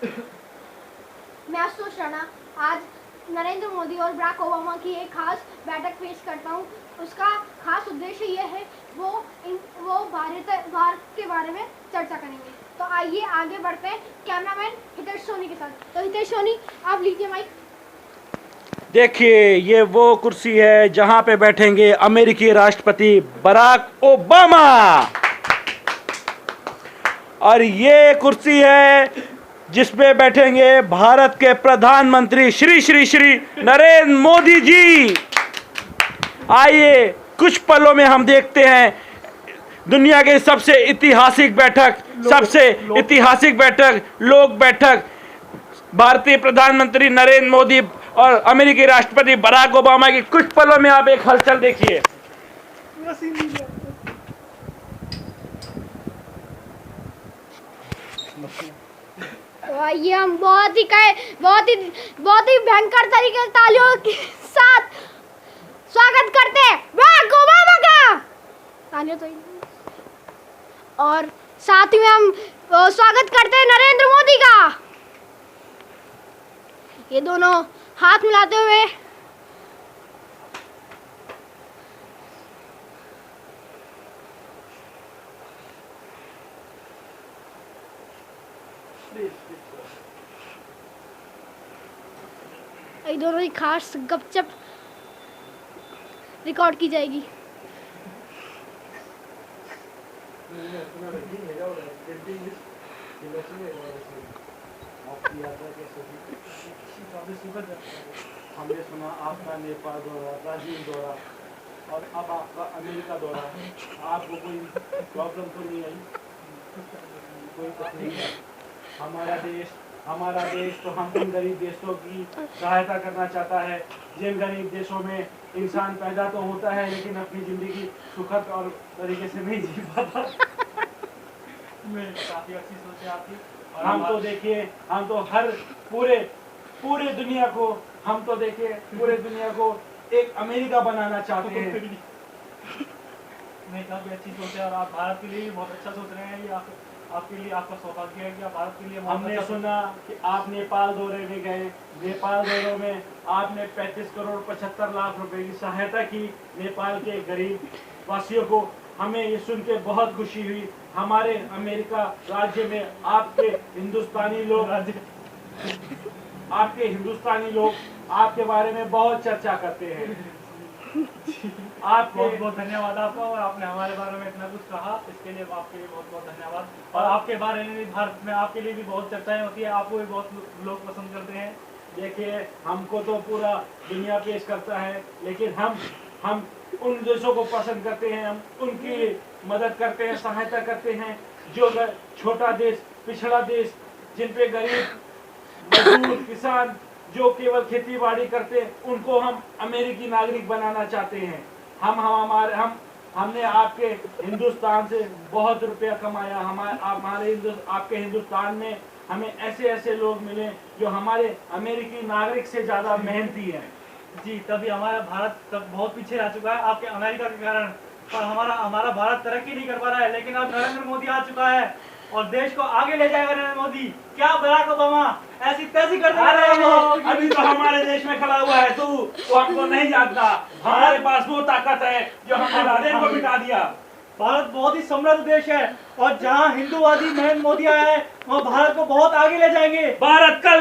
मैं आशुतोष राणा आज नरेंद्र मोदी और बराक ओबामा की एक खास बैठक पेश करता हूँ। उसका खास उद्देश्य यह है वो भारत के बारे में चर्चा करेंगे। तो आइए आगे बढ़ते हैं कैमरामैन हितेश सोनी के साथ। तो हितेश सोनी आप लीजिए माइक। देखिए, ये वो कुर्सी है जहां पे बैठेंगे अमेरिकी राष्ट्रपति बराक ओबामा, और ये कुर्सी है जिसपे बैठेंगे भारत के प्रधानमंत्री श्री श्री श्री नरेंद्र मोदी जी। आइए कुछ पलों में हम देखते हैं दुनिया के सबसे ऐतिहासिक बैठक, लोक बैठक, भारतीय प्रधानमंत्री नरेंद्र मोदी और अमेरिकी राष्ट्रपति बराक ओबामा की। कुछ पलों में आप एक हलचल देखिए। तो आइए हम बहुत ही भयंकर तरीके से तालियों के साथ स्वागत करते हैं बराक ओबामा का। तालियों तो और साथ ही में हम स्वागत करते हैं नरेंद्र मोदी का। ये दोनों हाथ मिलाते हुए ये दोनों की खास गपशप रिकॉर्ड की जाएगी। हमने सुना आपका नेपाल दौरा, ब्राजील दौरा और अब आपका अमेरिका दौरा। आपको कोई प्रॉब्लम तो नहीं आई? कोई तकलीफ है? हमारा देश तो हम उन गरीब देशों की सहायता करना चाहता है जिन गरीब देशों में इंसान पैदा तो होता है लेकिन अपनी जिंदगी सुखद और तरीके से नहीं जी पाता। काफी अच्छी सोच है आपकी। और हम तो देखिए, हम तो हर पूरे दुनिया को एक अमेरिका बनाना चाहते हैं। नहीं, काफी अच्छी सोच है और आप भारत के लिए भी बहुत अच्छा सोच रहे हैं। ये आपके लिए आपका सौभाग्य है कि आप भारत के लिए। हमने सुना कि आप नेपाल दौरे में गए। नेपाल दौरे में आपने 35 करोड़ 75 लाख रुपए की सहायता की नेपाल के गरीब वासियों को। हमें ये सुन के बहुत खुशी हुई। हमारे अमेरिका राज्य में आपके हिंदुस्तानी लोग आपके बारे में बहुत चर्चा करते हैं। आप बहुत बहुत धन्यवाद आपका, और आपने हमारे बारे में इतना कुछ कहा, इसके लिए आपके लिए बहुत बहुत धन्यवाद। और आपके बारे में भी भारत में आपके लिए भी बहुत चर्चाएं होती है, आपको भी बहुत लोग पसंद करते हैं। देखिए, हमको तो पूरा दुनिया पेश करता है, लेकिन हम उन देशों को पसंद करते हैं, हम उनकी मदद करते हैं, सहायता करते हैं जो छोटा देश, पिछड़ा देश, जिन पे गरीब मजदूर किसान जो केवल खेती बाड़ी करते हैं, उनको हम अमेरिकी नागरिक बनाना चाहते हैं। हमने आपके हिंदुस्तान से बहुत रुपया कमाया। आपके हिंदुस्तान में हमें ऐसे लोग मिले जो हमारे अमेरिकी नागरिक से ज्यादा मेहनती हैं। जी, तभी हमारा भारत तब बहुत पीछे रह चुका है आपके अमेरिका के कारण। पर हमारा भारत तरक्की नहीं कर पा रहा है, लेकिन अब नरेंद्र मोदी आ चुका है और देश को आगे ले जाएगा नरेंद्र मोदी। क्या बराक ओबामा ऐसी तैसी कर देगा? अभी तो हमारे देश में खड़ा हुआ है तू हमको नहीं जानता। हमारे पास वो ताकत है जो हमने लादेन को मिटा दिया। भारत बहुत ही समृद्ध देश है और जहां हिंदूवादी नरेंद्र मोदी आया है वहां भारत को बहुत आगे ले जाएंगे। भारत कल